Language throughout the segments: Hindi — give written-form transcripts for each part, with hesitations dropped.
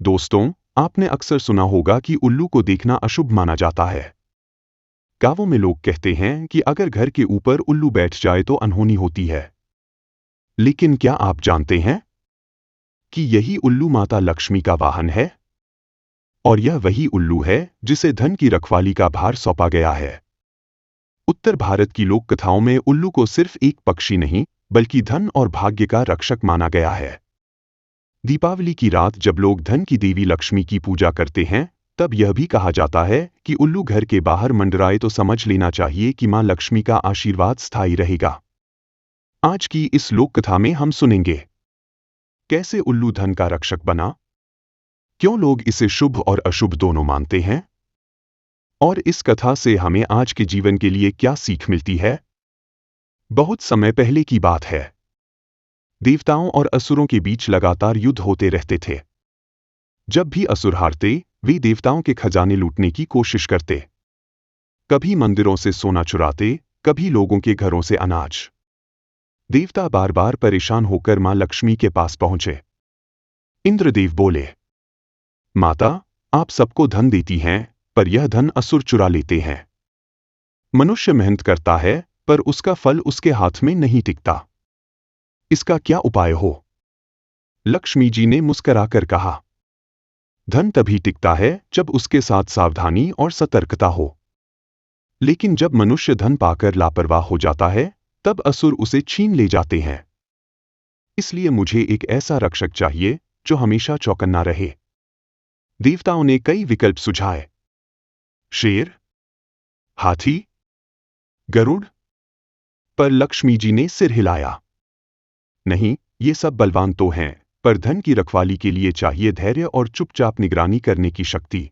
दोस्तों, आपने अक्सर सुना होगा कि उल्लू को देखना अशुभ माना जाता है। गांवों में लोग कहते हैं कि अगर घर के ऊपर उल्लू बैठ जाए तो अनहोनी होती है। लेकिन क्या आप जानते हैं कि यही उल्लू माता लक्ष्मी का वाहन है? और यह वही उल्लू है जिसे धन की रखवाली का भार सौंपा गया है। उत्तर भारत की लोक कथाओं में उल्लू को सिर्फ एक पक्षी नहीं, बल्कि धन और भाग्य का रक्षक माना गया है। दीपावली की रात जब लोग धन की देवी लक्ष्मी की पूजा करते हैं, तब यह भी कहा जाता है कि उल्लू घर के बाहर मंडराए तो समझ लेना चाहिए कि मां लक्ष्मी का आशीर्वाद स्थायी रहेगा। आज की इस लोक कथा में हम सुनेंगे कैसे उल्लू धन का रक्षक बना, क्यों लोग इसे शुभ और अशुभ दोनों मानते हैं, और इस कथा से हमें आज के जीवन के लिए क्या सीख मिलती है। बहुत समय पहले की बात है। देवताओं और असुरों के बीच लगातार युद्ध होते रहते थे। जब भी असुर हारते, वे देवताओं के खजाने लूटने की कोशिश करते। कभी मंदिरों से सोना चुराते, कभी लोगों के घरों से अनाज। देवता बार बार परेशान होकर मां लक्ष्मी के पास पहुंचे। इंद्रदेव बोले, माता, आप सबको धन देती हैं, पर यह धन असुर चुरा लेते हैं। मनुष्य मेहनत करता है, पर उसका फल उसके हाथ में नहीं टिकता। इसका क्या उपाय हो? लक्ष्मी जी ने मुस्कुराकर कहा, धन तभी टिकता है जब उसके साथ सावधानी और सतर्कता हो। लेकिन जब मनुष्य धन पाकर लापरवाह हो जाता है, तब असुर उसे छीन ले जाते हैं। इसलिए मुझे एक ऐसा रक्षक चाहिए जो हमेशा चौकन्ना रहे। देवताओं ने कई विकल्प सुझाए। शेर, हाथी, गरुड़, पर लक्ष्मी जी ने सिर हिलाया। नहीं, ये सब बलवान तो हैं, पर धन की रखवाली के लिए चाहिए धैर्य और चुपचाप निगरानी करने की शक्ति।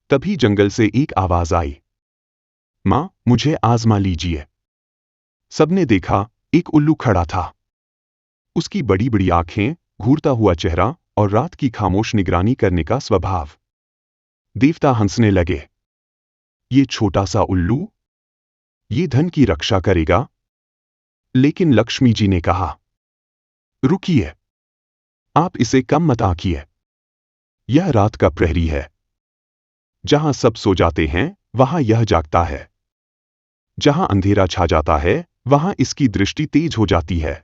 तभी जंगल से एक आवाज आई, मां, मुझे आजमा लीजिए। सबने देखा, एक उल्लू खड़ा था। उसकी बड़ी बड़ी आंखें, घूरता हुआ चेहरा और रात की खामोश निगरानी करने का स्वभाव। देवता हंसने लगे। ये छोटा सा उल्लू, ये धन की रक्षा करेगा? लेकिन लक्ष्मी जी ने कहा, रुकिए, आप इसे कम मत आंकिए। यह रात का प्रहरी है। जहां सब सो जाते हैं, वहां यह जागता है। जहां अंधेरा छा जाता है, वहां इसकी दृष्टि तेज हो जाती है।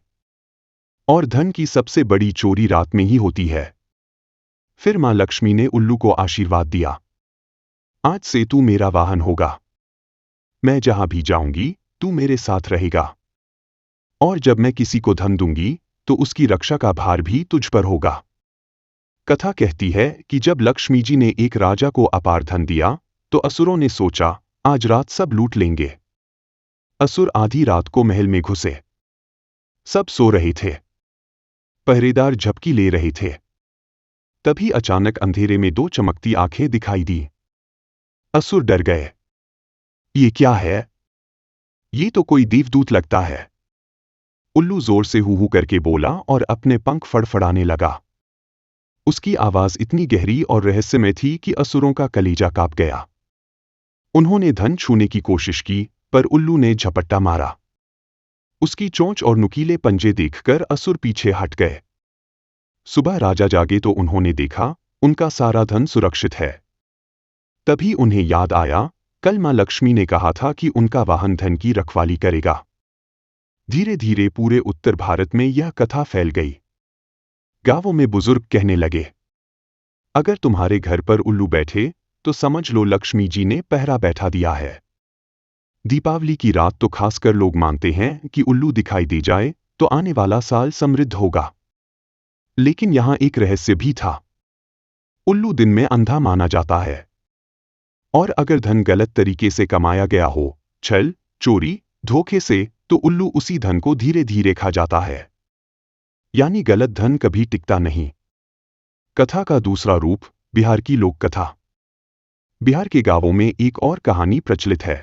और धन की सबसे बड़ी चोरी रात में ही होती है। फिर मां लक्ष्मी ने उल्लू को आशीर्वाद दिया, आज से तू मेरा वाहन होगा। मैं जहां भी जाऊंगी, तू मेरे साथ रहेगा। और जब मैं किसी को धन दूंगी, तो उसकी रक्षा का भार भी तुझ पर होगा। कथा कहती है कि जब लक्ष्मी जी ने एक राजा को अपार धन दिया, तो असुरों ने सोचा, आज रात सब लूट लेंगे। असुर आधी रात को महल में घुसे। सब सो रहे थे। पहरेदार झपकी ले रहे थे। तभी अचानक अंधेरे में दो चमकती आंखें दिखाई दी। असुर डर गए। ये क्या है? ये तो कोई देवदूत लगता है। उल्लू जोर से हू हू करके बोला और अपने पंख फड़फड़ाने लगा। उसकी आवाज इतनी गहरी और रहस्यमय थी कि असुरों का कलेजा कांप गया। उन्होंने धन छूने की कोशिश की, पर उल्लू ने झपट्टा मारा। उसकी चोंच और नुकीले पंजे देखकर असुर पीछे हट गए। सुबह राजा जागे तो उन्होंने देखा, उनका सारा धन सुरक्षित है। तभी उन्हें याद आया, कल मां लक्ष्मी ने कहा था कि उनका वाहन धन की रखवाली करेगा। धीरे धीरे पूरे उत्तर भारत में यह कथा फैल गई। गांवों में बुजुर्ग कहने लगे, अगर तुम्हारे घर पर उल्लू बैठे, तो समझ लो लक्ष्मी जी ने पहरा बैठा दिया है। दीपावली की रात तो खासकर लोग मानते हैं कि उल्लू दिखाई दे जाए तो आने वाला साल समृद्ध होगा। लेकिन यहां एक रहस्य भी था। उल्लू दिन में अंधा माना जाता है। और अगर धन गलत तरीके से कमाया गया हो, छल, चोरी, धोखे से, तो उल्लू उसी धन को धीरे धीरे खा जाता है। यानी गलत धन कभी टिकता नहीं। कथा का दूसरा रूप, बिहार की लोक कथा। बिहार के गांवों में एक और कहानी प्रचलित है।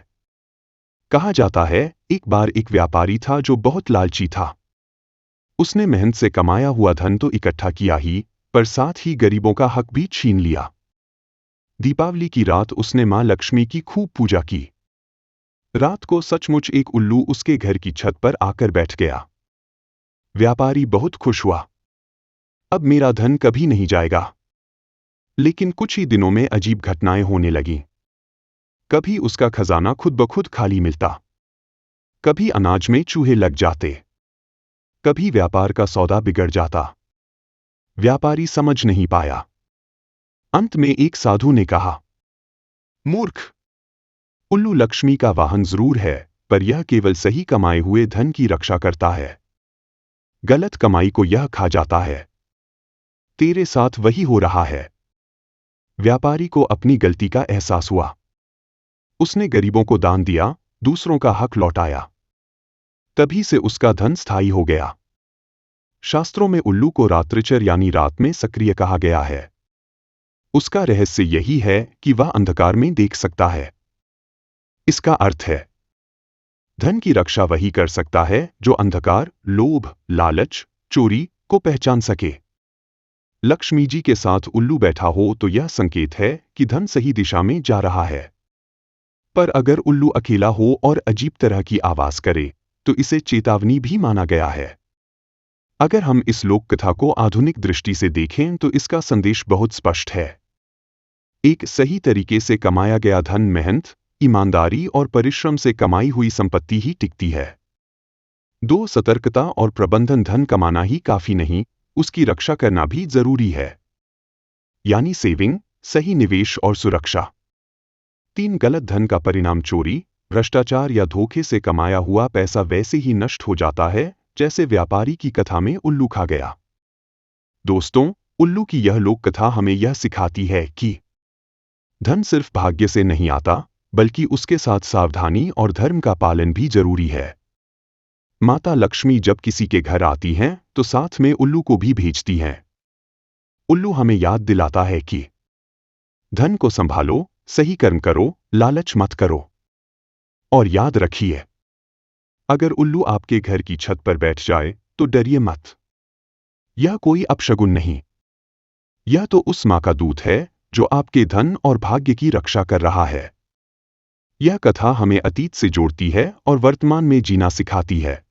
कहा जाता है, एक बार एक व्यापारी था जो बहुत लालची था। उसने मेहनत से कमाया हुआ धन तो इकट्ठा किया ही, पर साथ ही गरीबों का हक भी छीन लिया। दीपावली की रात उसने मां लक्ष्मी की खूब पूजा की। रात को सचमुच एक उल्लू उसके घर की छत पर आकर बैठ गया। व्यापारी बहुत खुश हुआ। अब मेरा धन कभी नहीं जाएगा। लेकिन कुछ ही दिनों में अजीब घटनाएं होने लगीं। कभी उसका खजाना खुद ब खुद खाली मिलता, कभी अनाज में चूहे लग जाते, कभी व्यापार का सौदा बिगड़ जाता। व्यापारी समझ नहीं पाया। अंत में एक साधु ने कहा, मूर्ख, उल्लू लक्ष्मी का वाहन जरूर है, पर यह केवल सही कमाए हुए धन की रक्षा करता है। गलत कमाई को यह खा जाता है। तेरे साथ वही हो रहा है। व्यापारी को अपनी गलती का एहसास हुआ। उसने गरीबों को दान दिया, दूसरों का हक लौटाया। तभी से उसका धन स्थायी हो गया। शास्त्रों में उल्लू को रात्रिचर यानी रात में सक्रिय कहा गया है। उसका रहस्य यही है कि वह अंधकार में देख सकता है। इसका अर्थ है, धन की रक्षा वही कर सकता है जो अंधकार, लोभ, लालच, चोरी को पहचान सके। लक्ष्मी जी के साथ उल्लू बैठा हो तो यह संकेत है कि धन सही दिशा में जा रहा है। पर अगर उल्लू अकेला हो और अजीब तरह की आवाज करे तो इसे चेतावनी भी माना गया है। अगर हम इस लोक कथा को आधुनिक दृष्टि से देखें तो इसका संदेश बहुत स्पष्ट है। एक सही तरीके से कमाया गया धन मेहनत, ईमानदारी और परिश्रम से कमाई हुई संपत्ति ही टिकती है। दो सतर्कता और प्रबंधन। धन कमाना ही काफी नहीं, उसकी रक्षा करना भी जरूरी है, यानी सेविंग, सही निवेश और सुरक्षा। 3 गलत धन का परिणाम चोरी, भ्रष्टाचार या धोखे से कमाया हुआ पैसा वैसे ही नष्ट हो जाता है जैसे व्यापारी की कथा में उल्लू खा गया। दोस्तों, उल्लू की यह लोक कथा हमें यह सिखाती है कि धन सिर्फ भाग्य से नहीं आता, बल्कि उसके साथ सावधानी और धर्म का पालन भी जरूरी है। माता लक्ष्मी जब किसी के घर आती हैं तो साथ में उल्लू को भी भेजती हैं। उल्लू हमें याद दिलाता है कि धन को संभालो, सही कर्म करो, लालच मत करो। और याद रखिए, अगर उल्लू आपके घर की छत पर बैठ जाए तो डरिए मत। यह कोई अपशगुन नहीं, यह तो उस मां का दूत है जो आपके धन और भाग्य की रक्षा कर रहा है। यह कथा हमें अतीत से जोड़ती है और वर्तमान में जीना सिखाती है।